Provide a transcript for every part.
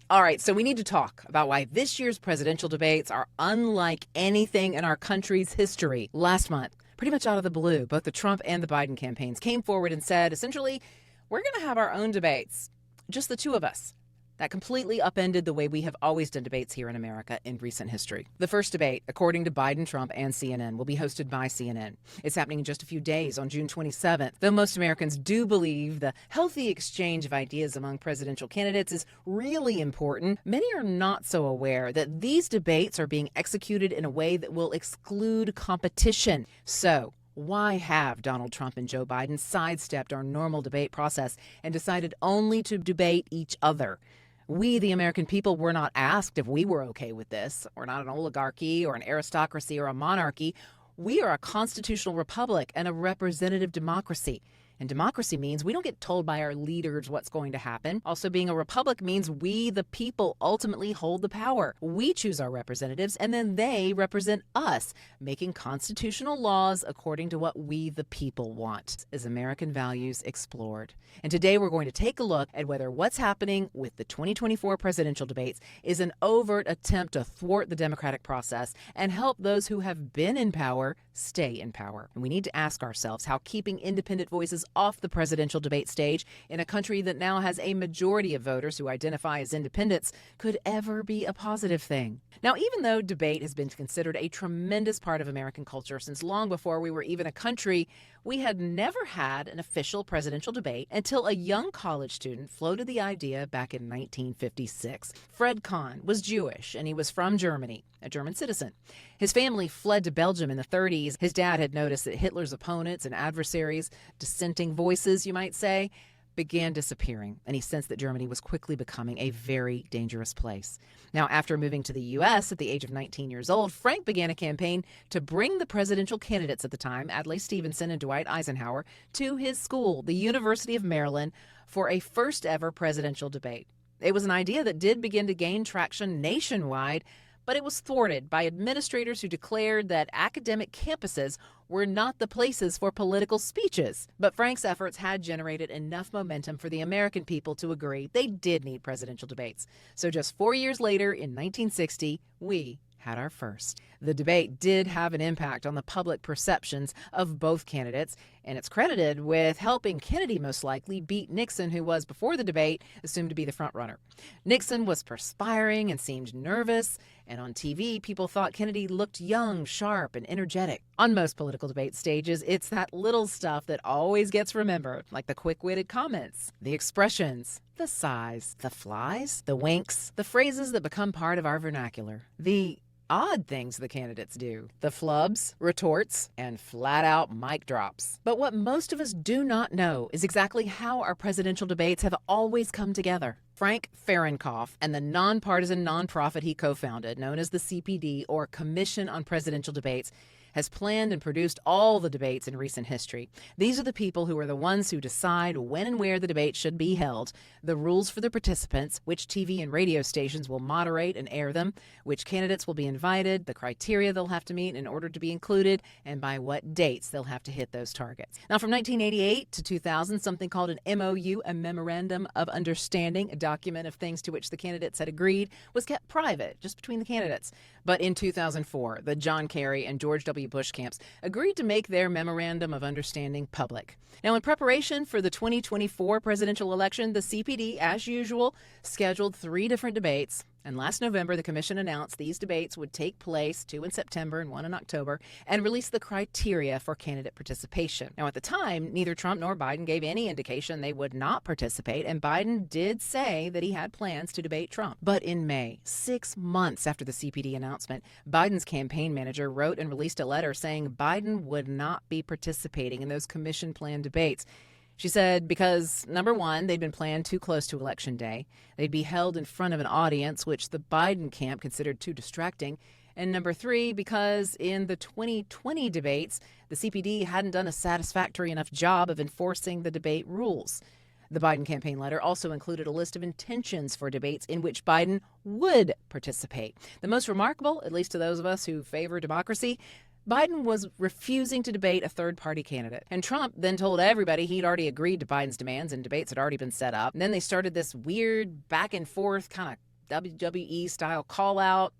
All right, so we need to talk about why this year's presidential debates are unlike anything in our country's history. Last month, pretty much out of the blue, both the Trump and the Biden campaigns came forward and said, essentially, we're going to have our own debates, just the two of us. That completely upended the way we have always done debates here in America in recent history. The first debate, according to Biden, Trump, and CNN, will be hosted by CNN. It's happening in just a few days on June 27th. Though most Americans do believe the healthy exchange of ideas among presidential candidates is really important, many are not so aware that these debates are being executed in a way that will exclude competition. So, why have Donald Trump and Joe Biden sidestepped our normal debate process and decided only to debate each other? We, the American people, were not asked if we were okay with this. We're not an oligarchy or an aristocracy or a monarchy. We are a constitutional republic and a representative democracy. And democracy means we don't get told by our leaders what's going to happen. Also, being a republic means we, the people, ultimately hold the power. We choose our representatives, and then they represent us, making constitutional laws according to what we, the people, want, as American values explored. And today we're going to take a look at whether what's happening with the 2024 presidential debates is an overt attempt to thwart the democratic process and help those who have been in power stay in power. And we need to ask ourselves how keeping independent voices off the presidential debate stage in a country that now has a majority of voters who identify as independents could ever be a positive thing. Now, even though debate has been considered a tremendous part of American culture since long before we were even a country, we had never had an official presidential debate until a young college student floated the idea back in 1956. Fred Kahn was Jewish, and he was from Germany, a German citizen. His family fled to Belgium in the 30s. His dad had noticed that Hitler's opponents and adversaries, dissenting voices, you might say, began disappearing, and he sensed that Germany was quickly becoming a very dangerous place. Now, after moving to the U.S. at the age of 19 years old, Frank began a campaign to bring the presidential candidates at the time, Adlai Stevenson and Dwight Eisenhower, to his school, the University of Maryland, for a first-ever presidential debate. It was an idea that did begin to gain traction nationwide, but it was thwarted by administrators who declared that academic campuses were not the places for political speeches. But Frank's efforts had generated enough momentum for the American people to agree they did need presidential debates. So just 4 years later, in 1960, we had our first. The debate did have an impact on the public perceptions of both candidates, and it's credited with helping Kennedy most likely beat Nixon, who was, before the debate, assumed to be the frontrunner. Nixon was perspiring and seemed nervous, and on TV, people thought Kennedy looked young, sharp, and energetic. On most political debate stages, it's that little stuff that always gets remembered, like the quick-witted comments, the expressions, the sighs, the flies, the winks, the phrases that become part of our vernacular, the odd things the candidates do, the flubs, retorts, and flat-out mic drops. But what most of us do not know is exactly how our presidential debates have always come together. Frank Fahrenkopf and the nonpartisan nonprofit he co-founded, known as the CPD, or Commission on Presidential Debates, has planned and produced all the debates in recent history. These are the people who are the ones who decide when and where the debate should be held, the rules for the participants, which TV and radio stations will moderate and air them, which candidates will be invited, the criteria they'll have to meet in order to be included, and by what dates they'll have to hit those targets. Now, from 1988 to 2000, something called an MOU, a Memorandum of Understanding, a document of things to which the candidates had agreed, was kept private, just between the candidates. But in 2004, the John Kerry and George W. Bush camps agreed to make their Memorandum of Understanding public. Now, in preparation for the 2024 presidential election, the CPD, as usual, scheduled 3 different debates. And last November, the commission announced these debates would take place, 2 in September and 1 in October, and release the criteria for candidate participation. Now, at the time, neither Trump nor Biden gave any indication they would not participate, and Biden did say that he had plans to debate Trump. But in May, 6 months after the CPD announcement, Biden's campaign manager wrote and released a letter saying Biden would not be participating in those commission-planned debates. She said because, number one, they'd been planned too close to Election Day. They'd be held in front of an audience, which the Biden camp considered too distracting. And number 3, because in the 2020 debates, the CPD hadn't done a satisfactory enough job of enforcing the debate rules. The Biden campaign letter also included a list of intentions for debates in which Biden would participate. The most remarkable, at least to those of us who favor democracy, Biden was refusing to debate a third-party candidate. And Trump then told everybody he'd already agreed to Biden's demands and debates had already been set up. And then they started this weird back-and-forth kind of WWE-style call-out.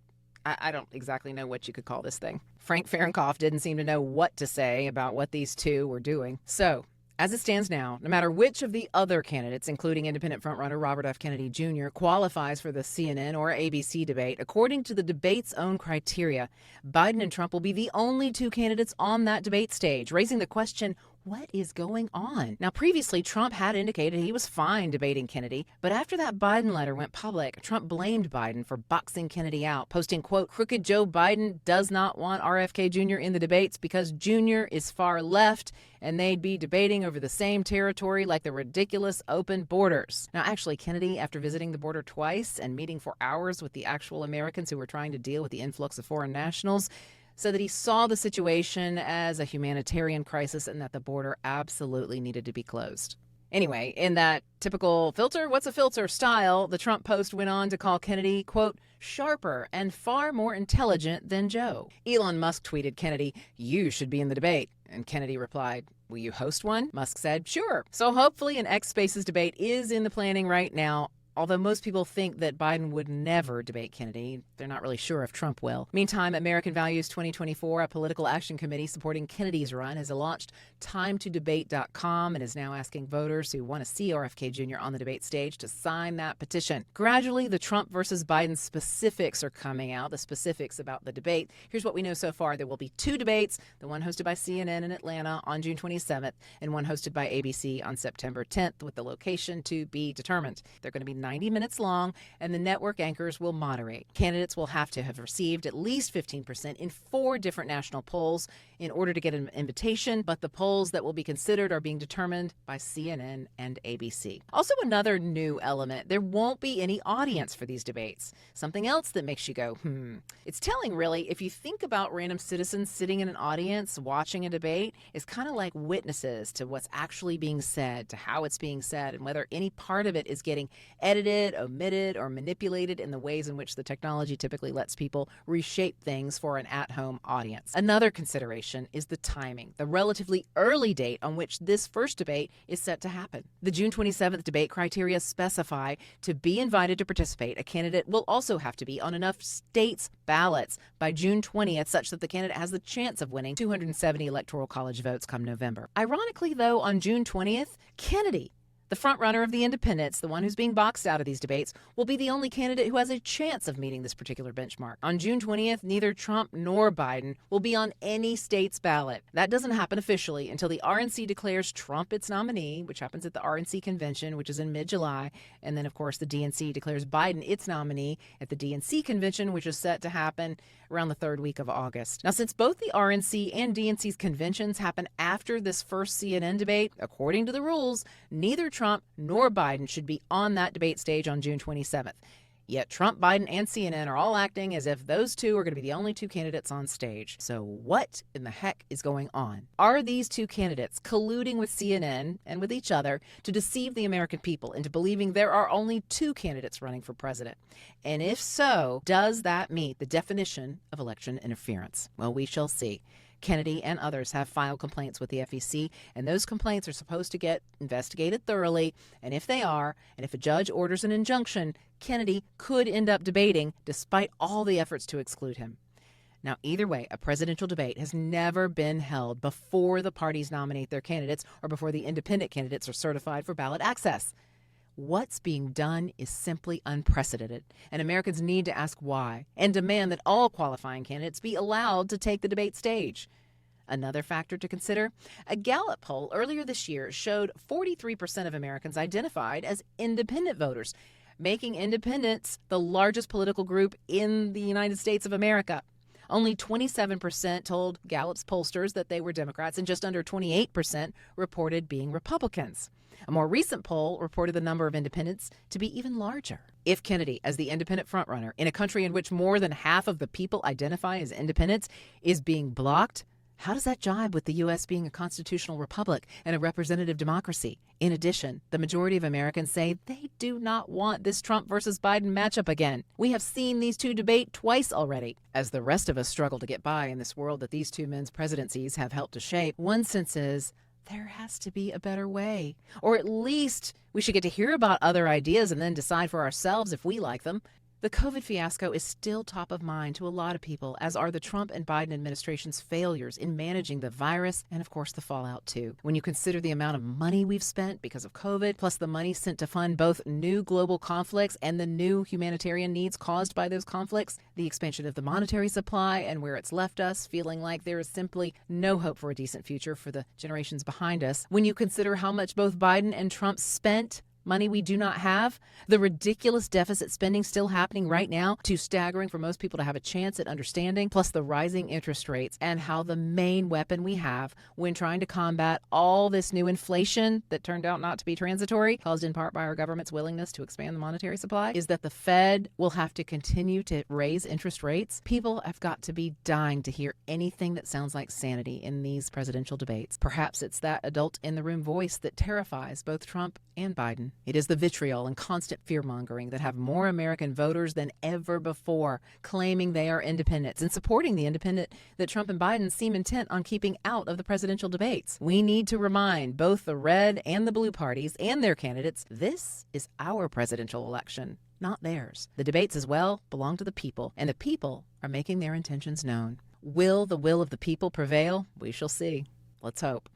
I don't exactly know what you could call this thing. Frank Fahrenkopf didn't seem to know what to say about what these two were doing. So, as it stands now, no matter which of the other candidates, including independent frontrunner Robert F. Kennedy Jr., qualifies for the CNN or ABC debate, according to the debate's own criteria, Biden and Trump will be the only two candidates on that debate stage, raising the question, what is going on? Now, previously, Trump had indicated he was fine debating Kennedy, but after that Biden letter went public, Trump blamed Biden for boxing Kennedy out, posting, quote, "Crooked Joe Biden does not want RFK Jr. in the debates because Jr. is far left and they'd be debating over the same territory like the ridiculous open borders." Now, actually, Kennedy, after visiting the border twice and meeting for hours with the actual Americans who were trying to deal with the influx of foreign nationals, said that he saw the situation as a humanitarian crisis and that the border absolutely needed to be closed. Anyway, in that typical what's a filter style, the Trump post went on to call Kennedy, quote, "sharper and far more intelligent than Joe." Elon Musk tweeted Kennedy, "You should be in the debate." And Kennedy replied, "Will you host one?" Musk said, "Sure." So hopefully an X Spaces debate is in the planning right now. Although most people think that Biden would never debate Kennedy, they're not really sure if Trump will. Meantime, American Values 2024, a political action committee supporting Kennedy's run, has launched timetodebate.com and is now asking voters who want to see RFK Jr. on the debate stage to sign that petition. Gradually, the Trump versus Biden specifics are coming out, the specifics about the debate. Here's what we know so far. There will be two debates, the one hosted by CNN in Atlanta on June 27th and one hosted by ABC on September 10th, with the location to be determined. They're going to be 90 minutes long, and the network anchors will moderate. Candidates will have to have received at least 15% in 4 different national polls in order to get an invitation, but the polls that will be considered are being determined by CNN and ABC. Also, another new element, there won't be any audience for these debates. Something else that makes you go, It's telling, really, if you think about random citizens sitting in an audience watching a debate, it's kind of like witnesses to what's actually being said, to how it's being said, and whether any part of it is getting edited, omitted, or manipulated in the ways in which the technology typically lets people reshape things for an at-home audience. Another consideration is the timing, the relatively early date on which this first debate is set to happen. The June 27th debate criteria specify to be invited to participate, a candidate will also have to be on enough states' ballots by June 20th such that the candidate has the chance of winning 270 Electoral College votes come November. Ironically, though, on June 20th, Kennedy, the frontrunner of the independents, the one who's being boxed out of these debates, will be the only candidate who has a chance of meeting this particular benchmark. On June 20th, neither Trump nor Biden will be on any state's ballot. That doesn't happen officially until the RNC declares Trump its nominee, which happens at the RNC convention, which is in mid-July. And then, of course, the DNC declares Biden its nominee at the DNC convention, which is set to happen around the 3rd week of August. Now, since both the RNC and DNC's conventions happen after this first CNN debate, according to the rules, neither Trump nor Biden should be on that debate stage on June 27th. Yet Trump, Biden, and CNN are all acting as if those two are going to be the only two candidates on stage. So what in the heck is going on? Are these two candidates colluding with CNN and with each other to deceive the American people into believing there are only two candidates running for president? And if so, does that meet the definition of election interference? Well, we shall see. Kennedy and others have filed complaints with the FEC, and those complaints are supposed to get investigated thoroughly. And if they are, and if a judge orders an injunction, Kennedy could end up debating despite all the efforts to exclude him. Now, either way, a presidential debate has never been held before the parties nominate their candidates or before the independent candidates are certified for ballot access. What's being done is simply unprecedented, and Americans need to ask why and demand that all qualifying candidates be allowed to take the debate stage. Another factor to consider, a Gallup poll earlier this year showed 43% of Americans identified as independent voters, making independents the largest political group in the United States of America. Only 27% told Gallup's pollsters that they were Democrats, and just under 28% reported being Republicans. A more recent poll reported the number of independents to be even larger. If Kennedy, as the independent frontrunner in a country in which more than half of the people identify as independents, is being blocked, how does that jibe with the U.S. being a constitutional republic and a representative democracy? In addition, the majority of Americans say they do not want this Trump versus Biden matchup again. We have seen these two debate twice already. As the rest of us struggle to get by in this world that these two men's presidencies have helped to shape, one sense is there has to be a better way. Or at least we should get to hear about other ideas and then decide for ourselves if we like them. The COVID fiasco is still top of mind to a lot of people, as are the Trump and Biden administration's failures in managing the virus and, of course, the fallout, too. When you consider the amount of money we've spent because of COVID, plus the money sent to fund both new global conflicts and the new humanitarian needs caused by those conflicts, the expansion of the monetary supply, and where it's left us feeling like there is simply no hope for a decent future for the generations behind us. When you consider how much both Biden and Trump spent, money we do not have, the ridiculous deficit spending still happening right now, too staggering for most people to have a chance at understanding, plus the rising interest rates, and how the main weapon we have when trying to combat all this new inflation that turned out not to be transitory, caused in part by our government's willingness to expand the monetary supply, is that the Fed will have to continue to raise interest rates. People have got to be dying to hear anything that sounds like sanity in these presidential debates. Perhaps it's that adult in the room voice that terrifies both Trump and Biden. It is the vitriol and constant fear-mongering that have more American voters than ever before claiming they are independents and supporting the independent that Trump and Biden seem intent on keeping out of the presidential debates. We need to remind both the red and the blue parties and their candidates this is our presidential election, not theirs. The debates as well belong to the people, and the people are making their intentions known. Will the will of the people prevail? We shall see. Let's hope.